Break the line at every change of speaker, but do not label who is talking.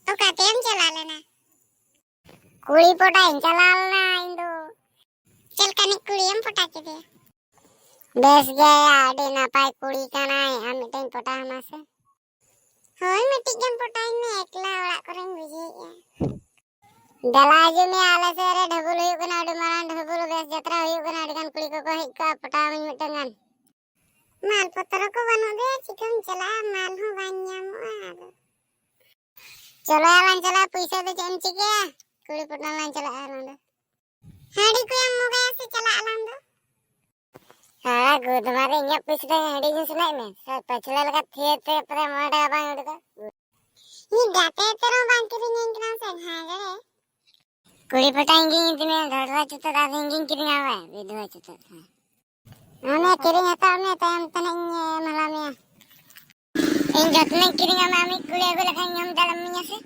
Ukatem jalalana. Kuli potain jalalna Indo. Chal kanik kuliyam potake dia. Bes gaya ade napai kuli kanai amitain potah mase. Hoy metik jam potain me ekla orak koreng biji ya. Dalaju me ala sere dhabul huyuk kana adu maran dhabul bes jatra huyuk kana adikan kuli ko hik ka potah min mitengan. Mal potro ko banu de cikam chala mal ho banyam adu. Chalo alan chala puisa de cem cike kuli potah lan chala alan do. Hari ko yang mau kaya se chala alan do. Salah gue तुम्हारे engine पिछ रहे हैं हड़ी जिस नहीं में sir पछले लगा थे पर मोटा बांग उड़का ये डाटे तेरा बांग किरिंग इंगना से हाँ जरे कुड़ी पटाएंगे इतने धड़वा चुता दादेंगे किरिंग आवा विधवा चुता हमें किरिंग आता हमें तयम तने मला में इन जतने किरिंग हमें कुड़ी को लगाएंगे हम दालम में से